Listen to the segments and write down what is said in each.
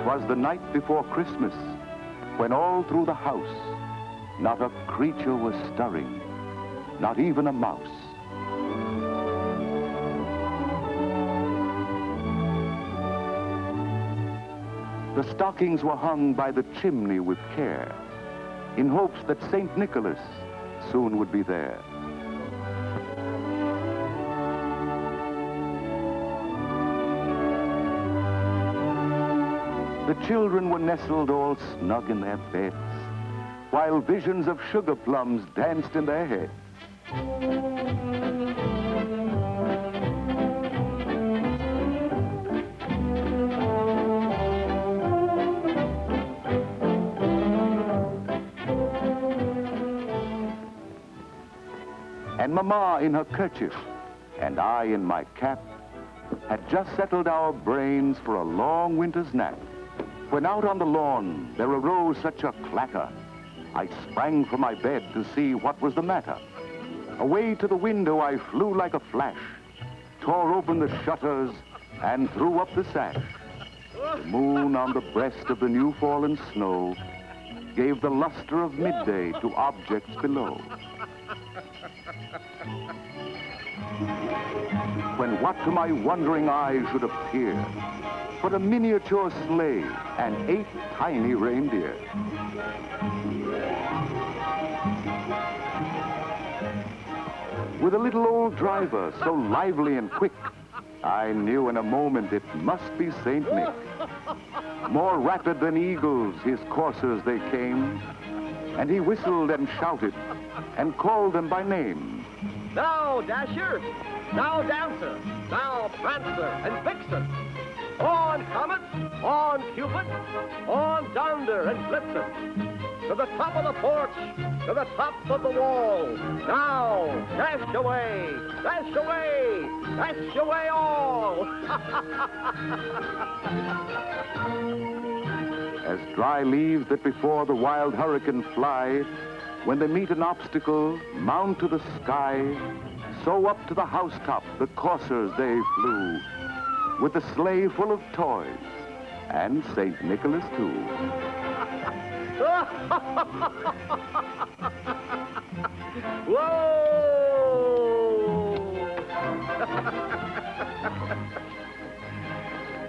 'Twas the night before Christmas, when all through the house not a creature was stirring, not even a mouse. The stockings were hung by the chimney with care, in hopes that St. Nicholas soon would be there. The children were nestled all snug in their beds, while visions of sugar plums danced in their heads. And Mama in her kerchief, and I in my cap, had just settled our brains for a long winter's nap, when out on the lawn there arose such a clatter, I sprang from my bed to see what was the matter. Away to the window I flew like a flash, tore open the shutters, and threw up the sash. The moon on the breast of the new-fallen snow gave the luster of midday to objects below. When what to my wondering eyes should appear but a miniature sleigh and 8 tiny reindeer. With a little old driver so lively and quick, I knew in a moment it must be Saint Nick. More rapid than eagles his coursers they came, and he whistled and shouted and called them by name. Now, Dasher, now, Dancer, now, Prancer and Vixen. On, Comet, on, Cupid, on, Donder and Blitzen. To the top of the porch, to the top of the wall. Now, dash away, dash away, dash away all. As dry leaves that before the wild hurricane fly, when they meet an obstacle, mount to the sky, so up to the housetop the coursers they flew, with the sleigh full of toys, and St. Nicholas too. Whoa!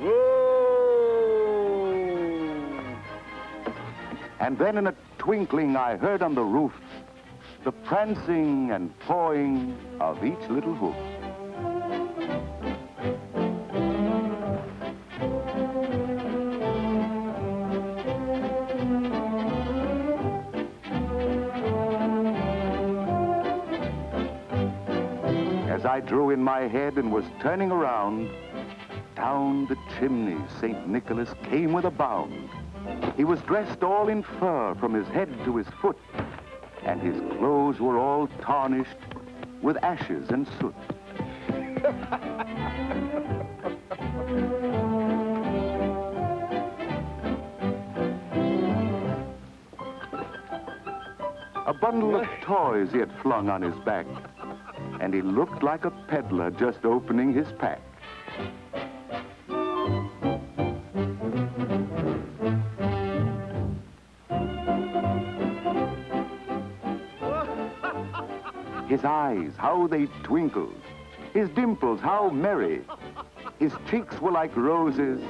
Whoa! And then in a twinkling I heard on the roof the prancing and pawing of each little hoof. As I drew in my head and was turning around, down the chimney St. Nicholas came with a bound. He was dressed all in fur from his head to his foot, and his clothes were all tarnished with ashes and soot. A bundle of toys he had flung on his back, and he looked like a peddler just opening his pack. His eyes, how they twinkled. His dimples, how merry. His cheeks were like roses,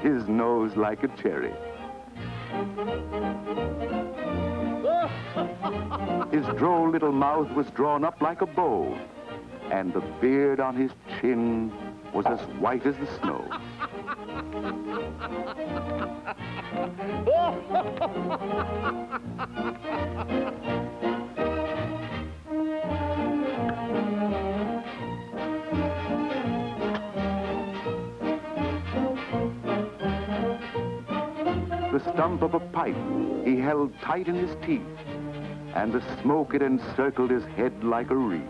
his nose like a cherry. His droll little mouth was drawn up like a bow, and the beard on his chin was as white as the snow. The stump of a pipe he held tight in his teeth, and the smoke it encircled his head like a wreath.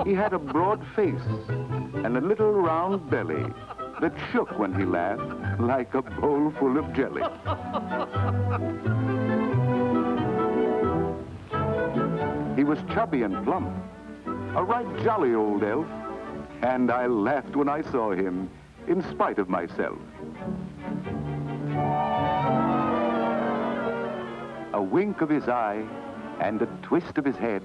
He had a broad face and a little round belly, that shook when he laughed like a bowl full of jelly. He was chubby and plump, a right jolly old elf, and I laughed when I saw him, in spite of myself. A wink of his eye and a twist of his head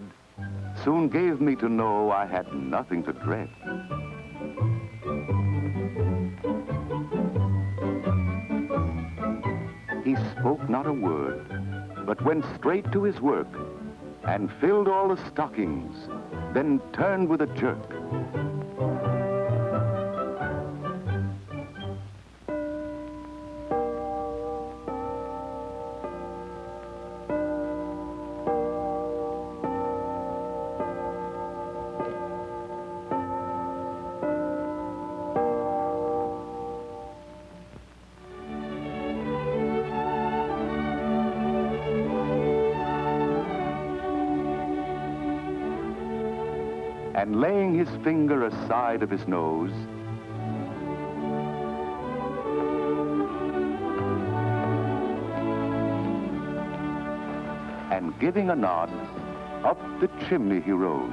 soon gave me to know I had nothing to dread. He spoke not a word, but went straight to his work and filled all the stockings, then turned with a jerk. And laying his finger aside of his nose, and giving a nod, up the chimney he rose.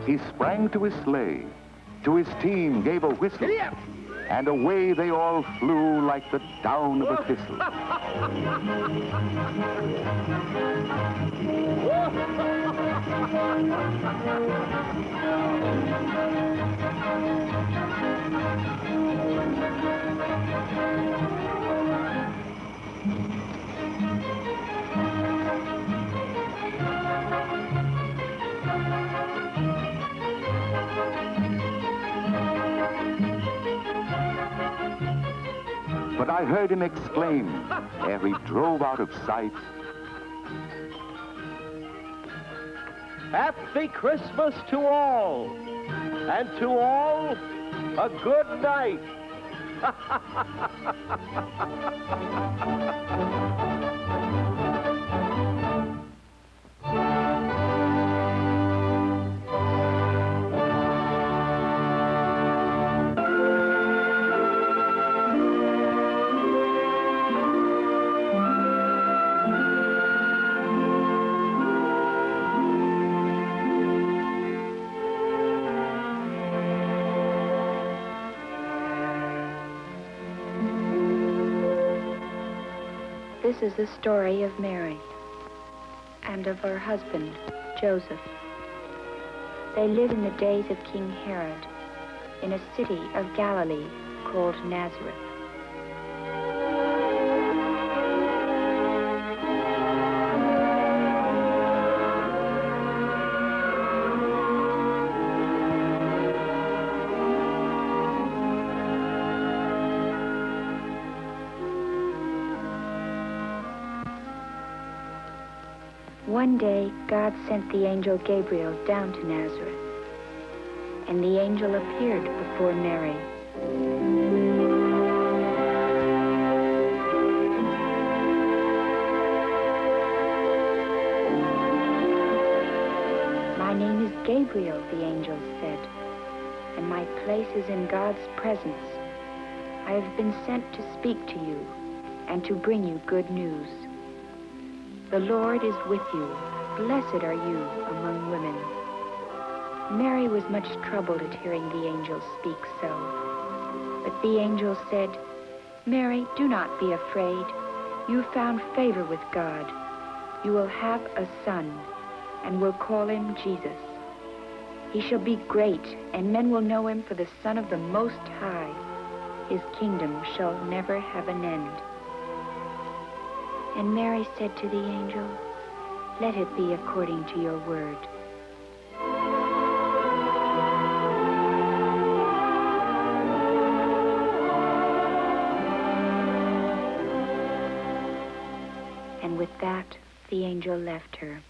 He sprang to his sleigh, to his team gave a whistle, and away they all flew like the down of a thistle. But I heard him exclaim, ere he drove out of sight, Happy Christmas to all, and to all a good night. This is the story of Mary and of her husband, Joseph. They lived in the days of King Herod in a city of Galilee called Nazareth. One day, God sent the angel Gabriel down to Nazareth, and the angel appeared before Mary. My name is Gabriel, the angel said, and my place is in God's presence. I have been sent to speak to you and to bring you good news. The Lord is with you. Blessed are you among women. Mary was much troubled at hearing the angel speak so. But the angel said, Mary, do not be afraid. You found favor with God. You will have a son, and will call him Jesus. He shall be great, and men will know him for the Son of the Most High. His kingdom shall never have an end. And Mary said to the angel, Let it be according to your word. And with that, the angel left her.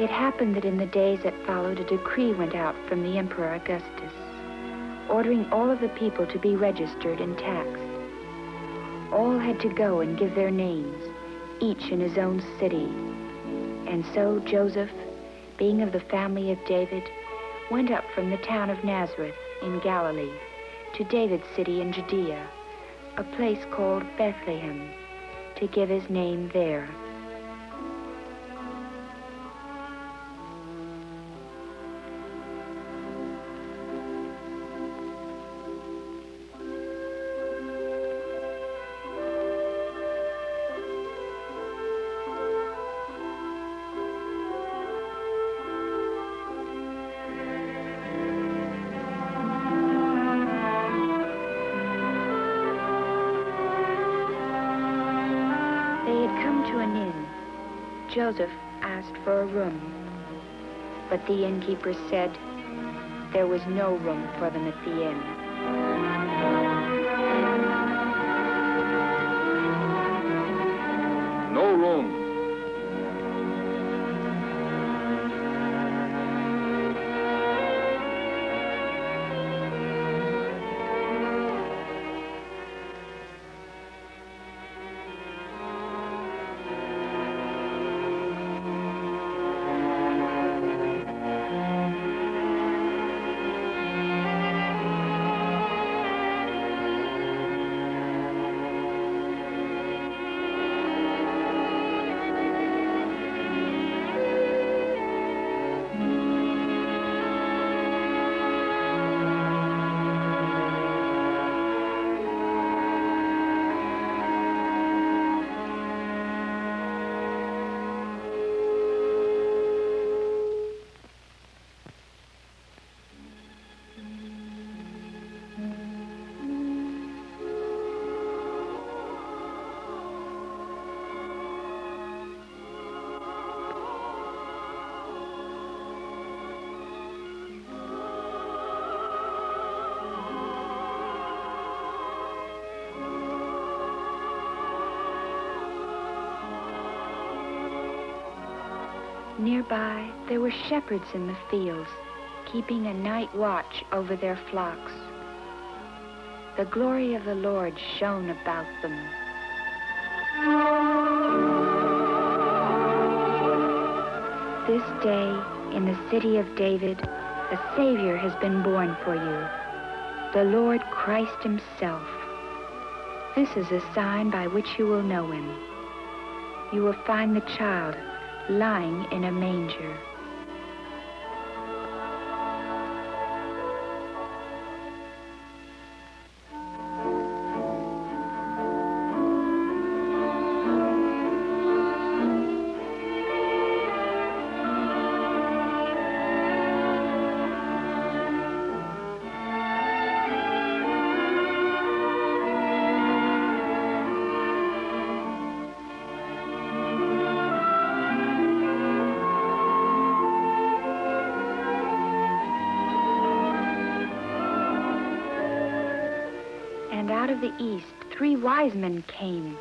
It happened that in the days that followed, a decree went out from the Emperor Augustus, ordering all of the people to be registered and taxed. All had to go and give their names, each in his own city. And so Joseph, being of the family of David, went up from the town of Nazareth in Galilee to David's city in Judea, a place called Bethlehem, to give his name there. To an inn. Joseph asked for a room, but the innkeeper said there was no room for them at the inn. No room. Nearby, there were shepherds in the fields, keeping a night watch over their flocks. The glory of the Lord shone about them. This day, in the city of David, a Savior has been born for you, the Lord Christ himself. This is a sign by which you will know him. You will find the child lying in a manger. And out of the east, 3 wise men came,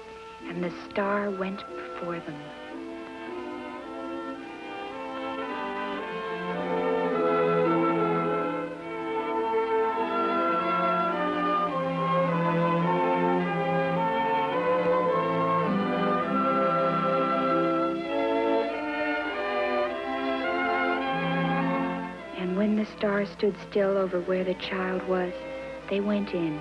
and the star went before them. And when the star stood still over where the child was, they went in.